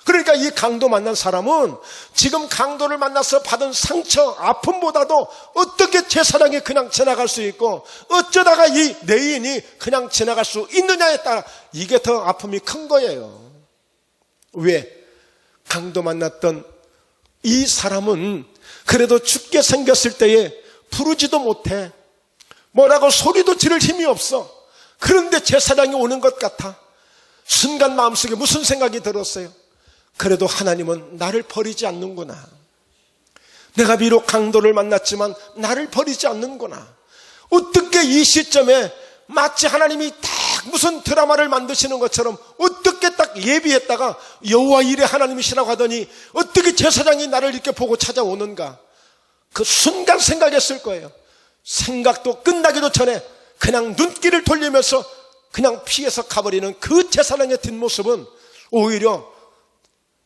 그러니까 이 강도 만난 사람은 지금 강도를 만나서 받은 상처, 아픔보다도 어떻게 제사장이 그냥 지나갈 수 있고 어쩌다가 이 레위인이 그냥 지나갈 수 있느냐에 따라 이게 더 아픔이 큰 거예요. 왜? 강도 만났던 이 사람은 그래도 죽게 생겼을 때에 부르지도 못해. 뭐라고 소리도 지를 힘이 없어. 그런데 제사장이 오는 것 같아. 순간 마음속에 무슨 생각이 들었어요? 그래도 하나님은 나를 버리지 않는구나. 내가 비록 강도를 만났지만 나를 버리지 않는구나. 어떻게 이 시점에 마치 하나님이 딱 무슨 드라마를 만드시는 것처럼 어떻게 딱 예비했다가 여호와 이레 하나님이시라고 하더니 어떻게 제사장이 나를 이렇게 보고 찾아오는가. 그 순간 생각했을 거예요. 생각도 끝나기도 전에 그냥 눈길을 돌리면서 그냥 피해서 가버리는 그 제사장의 뒷모습은 오히려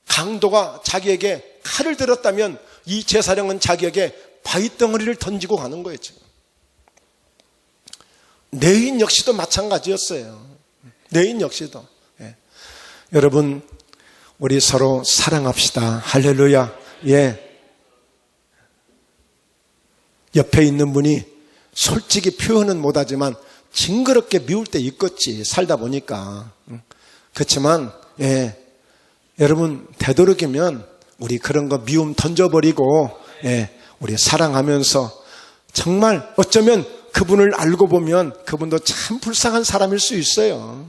강도가 자기에게 칼을 들었다면 이 제사장은 자기에게 바위덩어리를 던지고 가는 거예요. 레위인 역시도 마찬가지였어요. 레위인 역시도. 예. 여러분 우리 서로 사랑합시다. 할렐루야. 예. 옆에 있는 분이 솔직히 표현은 못하지만 징그럽게 미울 때 있겠지. 살다 보니까. 그렇지만 예. 여러분 되도록이면 우리 그런 거 미움 던져버리고 예, 우리 사랑하면서 정말 어쩌면 그분을 알고 보면 그분도 참 불쌍한 사람일 수 있어요.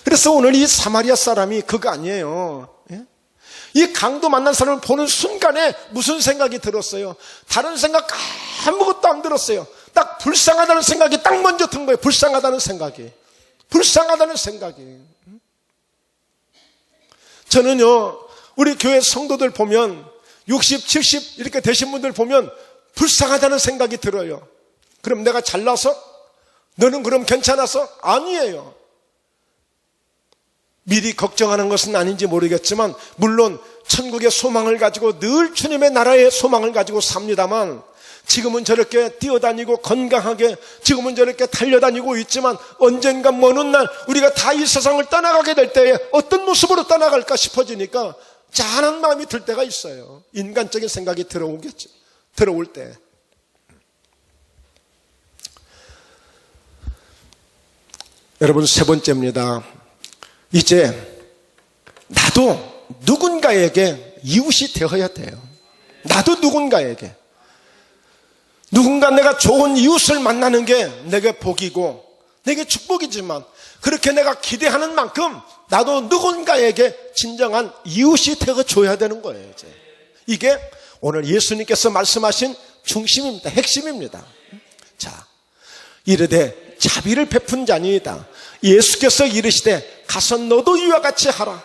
그래서 오늘 이 사마리아 사람이 그거 아니에요. 예? 이 강도 만난 사람을 보는 순간에 무슨 생각이 들었어요? 다른 생각 아무것도 안 들었어요. 딱 불쌍하다는 생각이 딱 먼저 든 거예요. 불쌍하다는 생각이. 저는요, 우리 교회 성도들 보면 60, 70 이렇게 되신 분들 보면 불쌍하다는 생각이 들어요. 그럼 내가 잘나서? 너는 그럼 괜찮아서? 아니에요. 미리 걱정하는 것은 아닌지 모르겠지만 물론 천국의 소망을 가지고 늘 주님의 나라의 소망을 가지고 삽니다만 지금은 저렇게 뛰어다니고 건강하게 지금은 저렇게 달려다니고 있지만 언젠가 먼 훗날 우리가 다 이 세상을 떠나가게 될 때에 어떤 모습으로 떠나갈까 싶어지니까 짠한 마음이 들 때가 있어요. 인간적인 생각이 들어올 때. 여러분, 세 번째입니다. 이제 나도 누군가에게 이웃이 되어야 돼요. 나도 누군가에게. 누군가 내가 좋은 이웃을 만나는 게 내게 복이고 내게 축복이지만, 그렇게 내가 기대하는 만큼 나도 누군가에게 진정한 이웃이 되어줘야 되는 거예요. 이게 오늘 예수님께서 말씀하신 중심입니다. 핵심입니다. 자, 이르되 자비를 베푼 자니이다. 예수께서 이르시되 가서 너도 이와 같이 하라.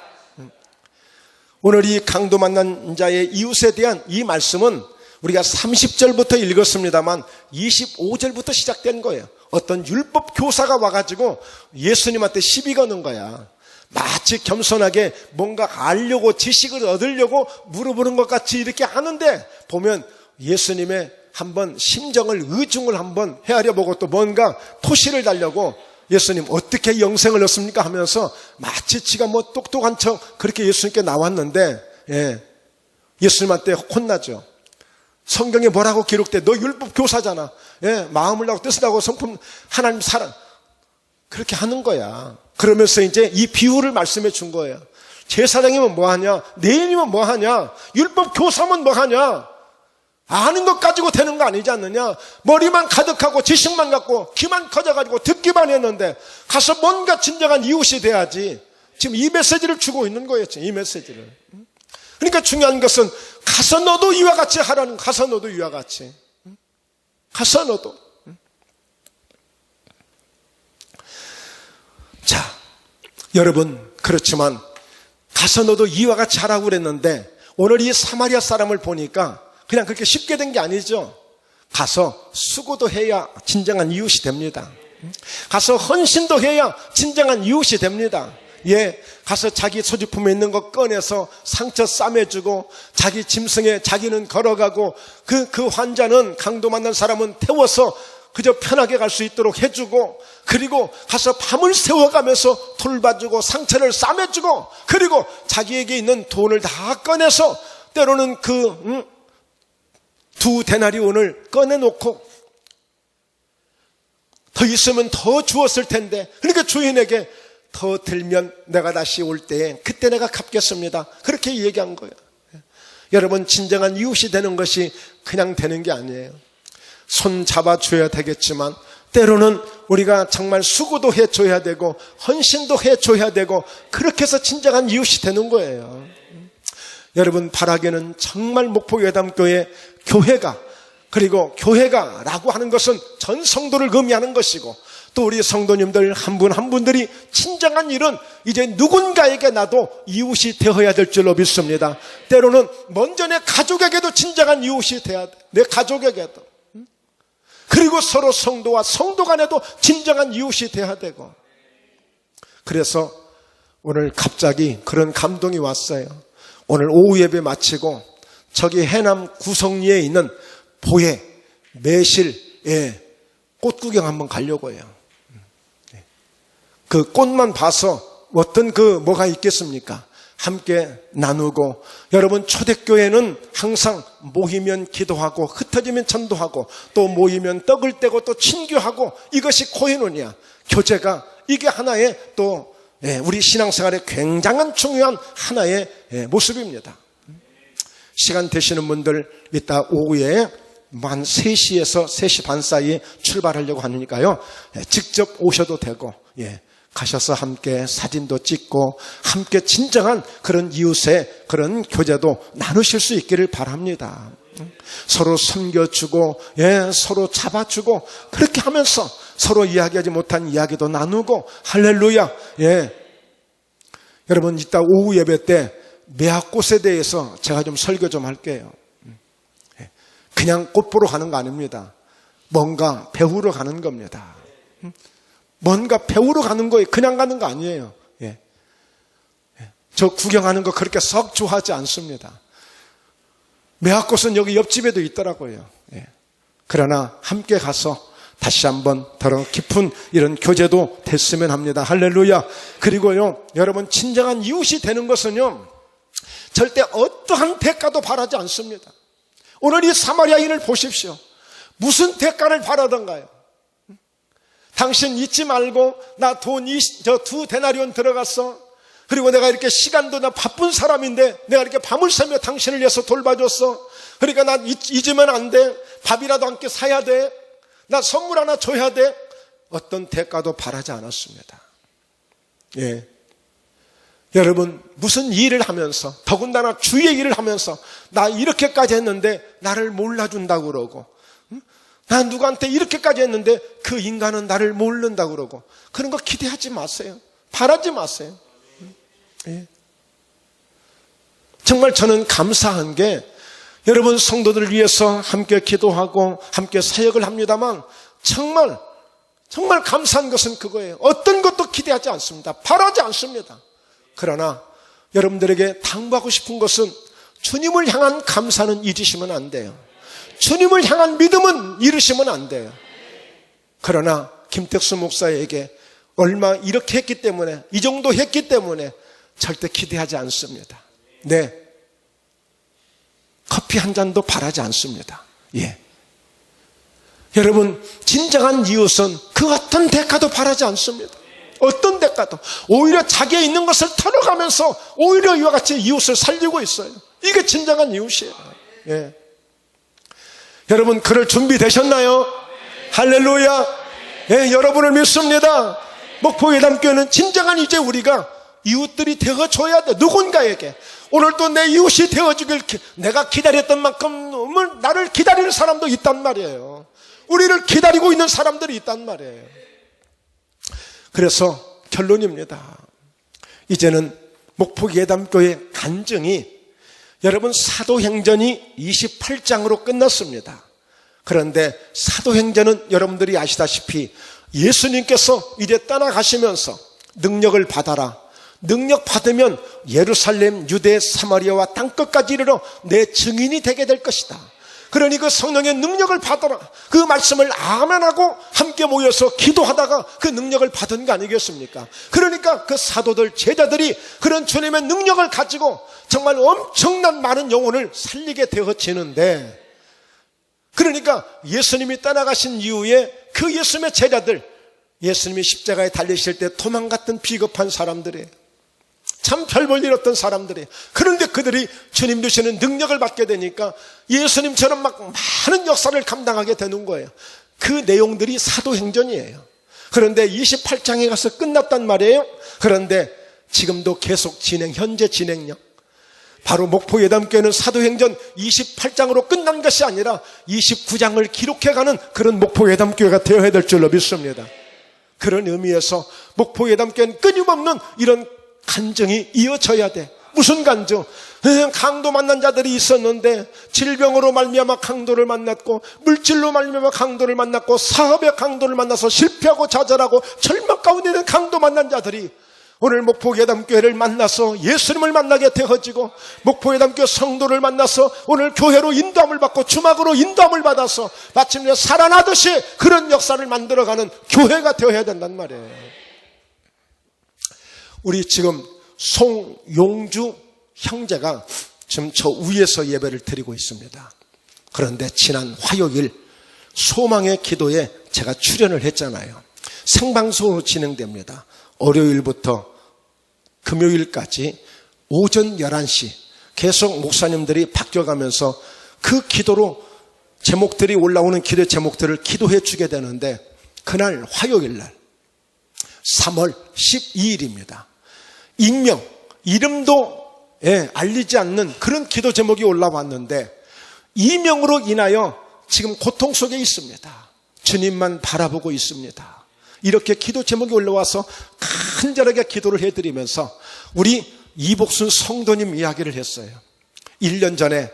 오늘 이 강도 만난 자의 이웃에 대한 이 말씀은 우리가 30절부터 읽었습니다만 25절부터 시작된 거예요. 어떤 율법 교사가 와가지고 예수님한테 시비 거는 거야. 마치 겸손하게 뭔가 알려고, 지식을 얻으려고 물어보는 것 같이 이렇게 하는데, 보면 예수님의 한번 심정을, 의중을 한번 헤아려보고 또 뭔가 토시를 달려고, 예수님 어떻게 영생을 얻습니까 하면서 마치 지가 뭐 똑똑한 척 그렇게 예수님께 나왔는데, 예수님한테 혼나죠. 성경에 뭐라고 기록돼? 너 율법 교사잖아. 마음을 나고 뜻을 나고 성품 하나님 사랑, 그렇게 하는 거야. 그러면서 이제 이 비유를 말씀해 준 거예요. 제사장이면 뭐하냐? 레위인이면 뭐하냐? 율법 교사면 뭐하냐? 아는 것 가지고 되는 거 아니지 않느냐? 머리만 가득하고 지식만 갖고 귀만 커져가지고 듣기만 했는데 가서 뭔가 진정한 이웃이 돼야지. 지금 이 메시지를 주고 있는 거예요. 이 메시지를. 그러니까 중요한 것은 가서 너도 이와 같이 하라는, 가서 너도 이와 같이. 가서 너도. 자, 여러분, 그렇지만 가서 너도 이와 같이 하라고 그랬는데 오늘 이 사마리아 사람을 보니까 그냥 그렇게 쉽게 된 게 아니죠. 가서 수고도 해야 진정한 이웃이 됩니다. 가서 헌신도 해야 진정한 이웃이 됩니다. 가서 자기 소지품에 있는 거 꺼내서 상처 싸매주고, 자기 짐승에 자기는 걸어가고, 그 환자는, 강도 만난 사람은 태워서 그저 편하게 갈 수 있도록 해주고, 그리고 가서 밤을 새워가면서 돌봐주고 상처를 싸매주고, 그리고 자기에게 있는 돈을 다 꺼내서 때로는 두 데나리온을 꺼내놓고 더 있으면 더 주었을 텐데, 그러니까 주인에게 더 들면 내가 다시 올 때에 그때 내가 갚겠습니다. 그렇게 얘기한 거예요. 여러분, 진정한 이웃이 되는 것이 그냥 되는 게 아니에요. 손 잡아줘야 되겠지만 때로는 우리가 정말 수고도 해줘야 되고 헌신도 해줘야 되고, 그렇게 해서 진정한 이웃이 되는 거예요. 여러분, 바라기는 정말 목포예담교회 교회가, 그리고 교회가라고 하는 것은 전 성도를 의미하는 것이고, 또 우리 성도님들 한 분 한 분들이 진정한 일은 이제 누군가에게 나도 이웃이 되어야 될 줄로 믿습니다. 때로는 먼저 내 가족에게도 진정한 이웃이 돼야 돼. 내 가족에게도. 그리고 서로 성도와 성도 간에도 진정한 이웃이 돼야 되고. 그래서 오늘 갑자기 그런 감동이 왔어요. 오늘 오후 예배 마치고 저기 해남 구성리에 있는 보혜 매실에 꽃 구경 한번 가려고 해요. 그 꽃만 봐서 어떤 뭐가 있겠습니까? 함께 나누고, 여러분, 초대교회는 항상 모이면 기도하고 흩어지면 전도하고 또 모이면 떡을 떼고 또 친교하고, 이것이 코에노니아 교제가, 이게 하나의 또 우리 신앙생활의 굉장한 중요한 하나의 모습입니다. 시간 되시는 분들 이따 오후에 한 3시에서 3시 반 사이에 출발하려고 하니까요, 직접 오셔도 되고, 가셔서 함께 사진도 찍고 함께 진정한 그런 이웃의 그런 교제도 나누실 수 있기를 바랍니다. 서로 섬겨주고, 서로 잡아주고, 그렇게 하면서 서로 이야기하지 못한 이야기도 나누고, 할렐루야. 여러분, 이따 오후 예배 때 매화꽃에 대해서 제가 좀 설교 좀 할게요. 그냥 꽃 보러 가는 거 아닙니다. 뭔가 배우러 가는 겁니다. 뭔가 배우러 가는 거예요. 그냥 가는 거 아니에요. 저 구경하는 거 그렇게 썩 좋아하지 않습니다. 매화꽃은 여기 옆집에도 있더라고요. 그러나 함께 가서 다시 한번 더 깊은 이런 교제도 됐으면 합니다. 할렐루야. 그리고요, 여러분, 진정한 이웃이 되는 것은요, 절대 어떠한 대가도 바라지 않습니다. 오늘 이 사마리아인을 보십시오. 무슨 대가를 바라던가요? 당신 잊지 말고 나 돈 2데나리온 들어갔어. 그리고 내가 이렇게 시간도 나 바쁜 사람인데 내가 이렇게 밤을 새며 당신을 위해서 돌봐줬어. 그러니까 나 잊으면 안 돼. 밥이라도 함께 사야 돼. 나 선물 하나 줘야 돼. 어떤 대가도 바라지 않았습니다. 예. 여러분, 무슨 일을 하면서, 더군다나 주의 일을 하면서 나 이렇게까지 했는데 나를 몰라준다고 그러고, 나 누구한테 이렇게까지 했는데 그 인간은 나를 모른다고 그러고, 그런 거 기대하지 마세요. 바라지 마세요. 예. 정말 저는 감사한 게, 여러분 성도들을 위해서 함께 기도하고 함께 사역을 합니다만, 정말 감사한 것은 그거예요. 어떤 것도 기대하지 않습니다. 바라지 않습니다. 그러나 여러분들에게 당부하고 싶은 것은, 주님을 향한 감사는 잊으시면 안 돼요. 주님을 향한 믿음은 잃으시면 안 돼요. 그러나 김택수 목사에게 얼마 이렇게 했기 때문에, 이 정도 했기 때문에 절대 기대하지 않습니다. 네, 커피 한 잔도 바라지 않습니다. 예. 여러분, 진정한 이웃은 그 어떤 대가도 바라지 않습니다. 어떤 대가도. 오히려 자기의 있는 것을 털어가면서 오히려 이와 같이 이웃을 살리고 있어요. 이게 진정한 이웃이에요. 예. 여러분, 그럴 준비 되셨나요? 할렐루야. 예, 여러분을 믿습니다. 목포예담교회는 진정한 이제 우리가 이웃들이 되어줘야 돼. 누군가에게. 오늘도 내 이웃이 되어주길, 내가 기다렸던 만큼 나를 기다리는 사람도 있단 말이에요. 우리를 기다리고 있는 사람들이 있단 말이에요. 그래서 결론입니다. 이제는 목포예담교회 간증이, 여러분 사도행전이 28장으로 끝났습니다. 그런데 사도행전은 여러분들이 아시다시피 예수님께서 이제 떠나가시면서 능력을 받아라. 능력 받으면 예루살렘, 유대, 사마리아와 땅끝까지 이르러 내 증인이 되게 될 것이다. 그러니 그 성령의 능력을 받아라. 그 말씀을 아멘하고 함께 모여서 기도하다가 그 능력을 받은 거 아니겠습니까? 그러니까 그 사도들, 제자들이 그런 주님의 능력을 가지고 정말 엄청난 많은 영혼을 살리게 되어지는데, 그러니까 예수님이 떠나가신 이후에 그 예수님의 제자들, 예수님이 십자가에 달리실 때 도망갔던 비겁한 사람들이에요. 참 별 볼 일 없던 사람들이에요. 그런데 그들이 주님 주시는 능력을 받게 되니까 예수님처럼 막 많은 역사를 감당하게 되는 거예요. 그 내용들이 사도행전이에요. 그런데 28장에 가서 끝났단 말이에요. 그런데 지금도 계속 현재 진행형. 바로 목포예담교회는 사도행전 28장으로 끝난 것이 아니라 29장을 기록해가는 그런 목포예담교회가 되어야 될 줄로 믿습니다. 그런 의미에서 목포예담교회는 끊임없는 이런 간증이 이어져야 돼. 무슨 간증? 강도 만난 자들이 있었는데 질병으로 말미암아 강도를 만났고, 물질로 말미암아 강도를 만났고, 사업의 강도를 만나서 실패하고 좌절하고 절망 가운데 있는 강도 만난 자들이 오늘 목포예담교회를 만나서 예수님을 만나게 되어지고, 목포예담교회 성도를 만나서 오늘 교회로 인도함을 받고 주막으로 인도함을 받아서 마침내 살아나듯이 그런 역사를 만들어가는 교회가 되어야 된단 말이에요. 우리 지금 송용주 형제가 지금 저 위에서 예배를 드리고 있습니다. 그런데 지난 화요일 소망의 기도에 제가 출연을 했잖아요. 생방송으로 진행됩니다. 월요일부터 금요일까지 오전 11시 계속 목사님들이 바뀌어가면서 그 기도로 제목들이 올라오는 기도 제목들을 기도해 주게 되는데, 그날 화요일날 3월 12일입니다. 익명, 이름도 알리지 않는 그런 기도 제목이 올라왔는데, 이명으로 인하여 지금 고통 속에 있습니다. 주님만 바라보고 있습니다. 이렇게 기도 제목이 올라와서 간절하게 기도를 해드리면서 우리 이복순 성도님 이야기를 했어요. 1년 전에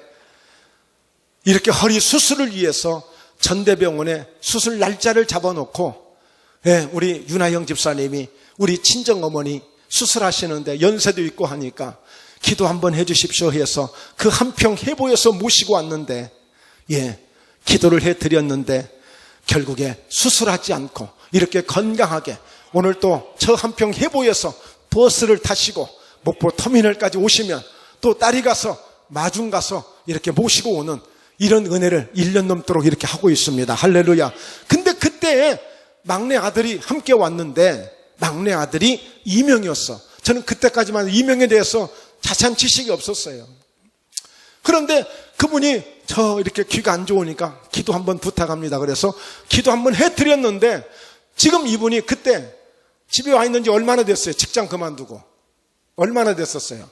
이렇게 허리 수술을 위해서 전대병원에 수술 날짜를 잡아놓고, 우리 윤하영 집사님이 우리 친정어머니 수술하시는데 연세도 있고 하니까 기도 한번 해주십시오 해서 그 한평 해보에서 모시고 왔는데, 기도를 해드렸는데 결국에 수술하지 않고 이렇게 건강하게 오늘 또 저 한평 해보에서 버스를 타시고 목포 터미널까지 오시면 또 딸이 가서 마중 가서 이렇게 모시고 오는 이런 은혜를 1년 넘도록 이렇게 하고 있습니다. 할렐루야. 근데 그때 막내 아들이 함께 왔는데 막내 아들이 이명이었어. 저는 그때까지만 이명에 대해서 자세한 지식이 없었어요. 그런데 그분이 저 이렇게 귀가 안 좋으니까 기도 한번 부탁합니다. 그래서 기도 한번 해드렸는데 지금 이분이 그때 집에 와 있는 지 얼마나 됐어요? 직장 그만두고. 얼마나 됐었어요?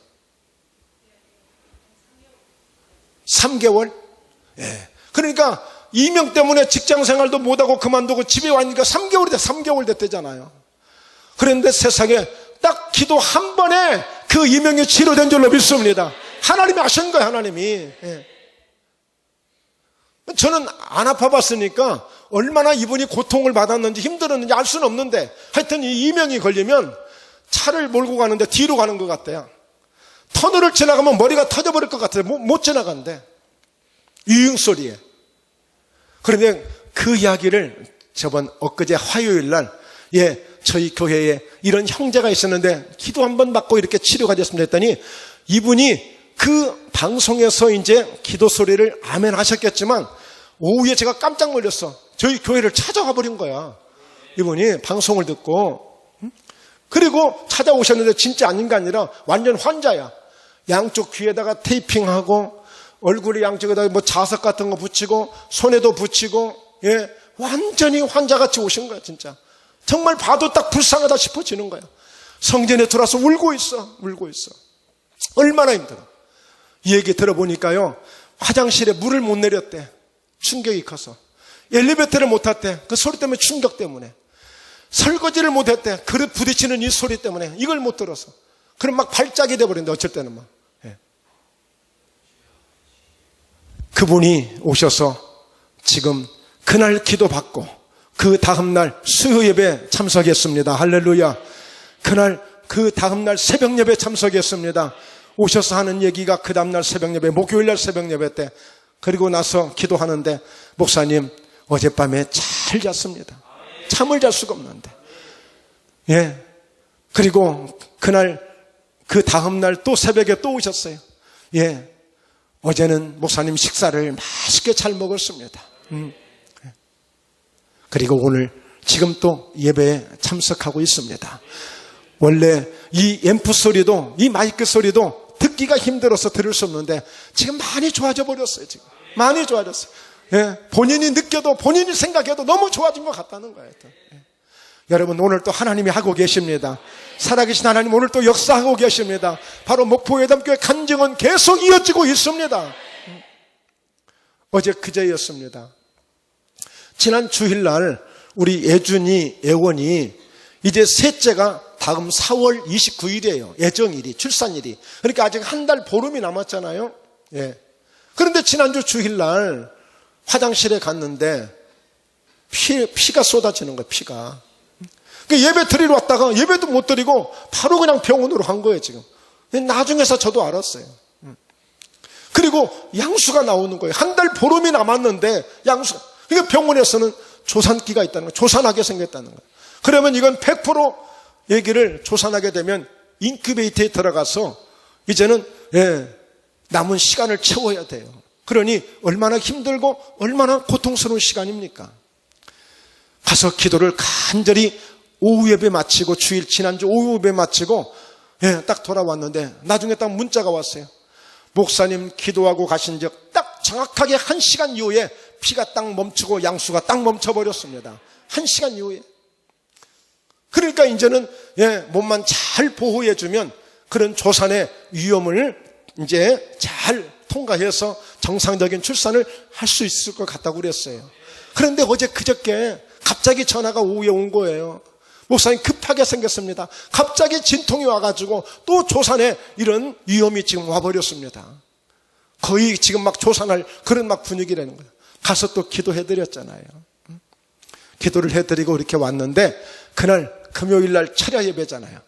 3개월? 예. 그러니까 이명 때문에 직장 생활도 못하고 그만두고 집에 와 있으니까 3개월 됐대잖아요. 그런데 세상에 딱 기도 한 번에 그 이명이 치료된 줄로 믿습니다. 하나님이 하신 거예요, 하나님이. 예. 저는 안 아파봤으니까 얼마나 이분이 고통을 받았는지 힘들었는지 알 수는 없는데 하여튼 이 이명이 걸리면 차를 몰고 가는데 뒤로 가는 것 같아요. 터널을 지나가면 머리가 터져버릴 것 같아요. 못 지나간대. 유흥 소리에. 그런데 그 이야기를 엊그제 화요일 날, 저희 교회에 이런 형제가 있었는데 기도 한번 받고 이렇게 치료가 됐습니다 했더니 이분이 그 방송에서 이제 기도 소리를 아멘 하셨겠지만 오후에 제가 깜짝 놀랐어. 저희 교회를 찾아가 버린 거야. 이분이 방송을 듣고. 그리고 찾아오셨는데 진짜 아닌 게 아니라 완전 환자야. 양쪽 귀에다가 테이핑하고 얼굴에 양쪽에다가 뭐 자석 같은 거 붙이고 손에도 붙이고 완전히 환자같이 오신 거야 진짜. 정말 봐도 딱 불쌍하다 싶어지는 거야. 성전에 들어와서 울고 있어. 얼마나 힘들어. 이 얘기 들어보니까요. 화장실에 물을 못 내렸대. 충격이 커서. 엘리베이터를 못 탔대. 그 소리 때문에 충격 때문에. 설거지를 못 했대. 그릇 부딪히는 이 소리 때문에. 이걸 못 들어서. 그럼 막 발작이 돼버린다. 어쩔 때는 막. 그분이 오셔서 지금 그날 기도받고 그 다음날 수요 예배 참석했습니다. 할렐루야. 그날 그 다음날 새벽 예배 참석했습니다. 오셔서 하는 얘기가 그 다음날 새벽 예배, 목요일날 새벽 예배 때 그리고 나서 기도하는데 목사님 어젯밤에 잘 잤습니다. 잠을 잘 수가 없는데. 그리고 그날 그 다음날 또 새벽에 또 오셨어요. 어제는 목사님 식사를 맛있게 잘 먹었습니다. 그리고 오늘 지금 또 예배에 참석하고 있습니다. 원래 이 앰프 소리도 이 마이크 소리도 듣기가 힘들어서 들을 수 없는데 지금 많이 좋아져 버렸어요. 지금 많이 좋아졌어요. 본인이 느껴도 본인이 생각해도 너무 좋아진 것 같다는 거예요. 여러분 오늘 또 하나님이 하고 계십니다. 살아계신 하나님 오늘 또 역사하고 계십니다. 바로 목포예담교회 간증은 계속 이어지고 있습니다. 어제 그제였습니다. 지난 주일날 우리 예원이 이제 셋째가 다음 4월 29일이에요. 예정일이, 출산일이. 그러니까 아직 한 달 보름이 남았잖아요. 그런데 지난주 주일날 화장실에 갔는데 피가 쏟아지는 거예요. 피가. 예배 드리러 왔다가 예배도 못 드리고 바로 그냥 병원으로 간 거예요. 지금. 나중에서 저도 알았어요. 그리고 양수가 나오는 거예요. 한 달 보름이 남았는데 양수가. 그러니까 병원에서는 조산기가 있다는 거예요. 조산하게 생겼다는 거예요. 그러면 이건 100% 얘기를 조산하게 되면 인큐베이터에 들어가서 이제는 남은 시간을 채워야 돼요. 그러니 얼마나 힘들고 얼마나 고통스러운 시간입니까? 가서 기도를 간절히 오후 예배 마치고 지난주 오후 예배 마치고 딱 돌아왔는데 나중에 딱 문자가 왔어요. 목사님 기도하고 가신 적 딱 정확하게 1시간 이후에 피가 딱 멈추고 양수가 딱 멈춰버렸습니다. 1시간 이후에. 그러니까 이제는 몸만 잘 보호해주면 그런 조산의 위험을 이제 잘 통과해서 정상적인 출산을 할 수 있을 것 같다고 그랬어요. 그런데 어제 그저께 갑자기 전화가 오후에 온 거예요. 목사님 급하게 생겼습니다. 갑자기 진통이 와가지고 또 조산에 이런 위험이 지금 와버렸습니다. 거의 지금 막 조산할 그런 막 분위기라는 거예요. 가서 또 기도해드렸잖아요. 기도를 해드리고 이렇게 왔는데 그날 금요일날 철야 예배잖아요.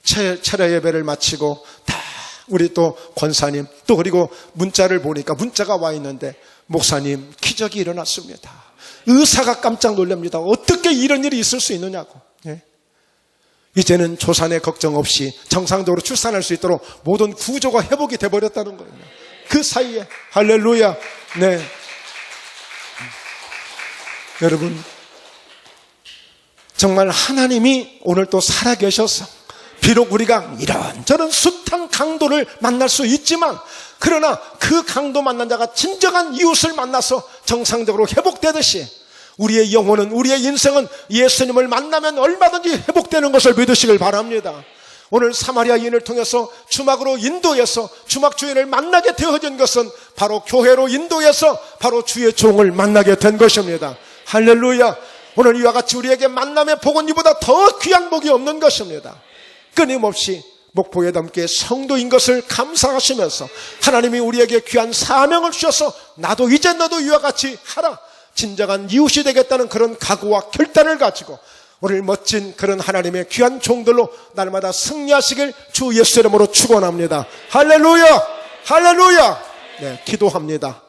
철야 예배를 마치고 다 우리 또 권사님 또 그리고 문자를 보니까 문자가 와 있는데 목사님 기적이 일어났습니다. 의사가 깜짝 놀랍니다. 어떻게 이런 일이 있을 수 있느냐고. 이제는 조산의 걱정 없이 정상적으로 출산할 수 있도록 모든 구조가 회복이 돼버렸다는 거예요. 그 사이에 할렐루야. 여러분 정말 하나님이 오늘 또 살아계셔서 비록 우리가 이런저런 숱한 강도를 만날 수 있지만 그러나 그 강도 만난 자가 진정한 이웃을 만나서 정상적으로 회복되듯이 우리의 영혼은, 우리의 인생은 예수님을 만나면 얼마든지 회복되는 것을 믿으시길 바랍니다. 오늘 사마리아인을 통해서 주막으로 인도해서 주막 주인을 만나게 되어진 것은 바로 교회로 인도해서 바로 주의 종을 만나게 된 것입니다. 할렐루야. 오늘 이와 같이 우리에게 만남의 복은 이보다 더 귀한 복이 없는 것입니다. 끊임없이 목포에 담게 성도인 것을 감사하시면서 하나님이 우리에게 귀한 사명을 주셔서 나도 이제 너도 이와 같이 하라, 진정한 이웃이 되겠다는 그런 각오와 결단을 가지고 오늘 멋진 그런 하나님의 귀한 종들로 날마다 승리하시길 주 예수 이름으로 축원합니다. 할렐루야, 할렐루야. 네, 기도합니다.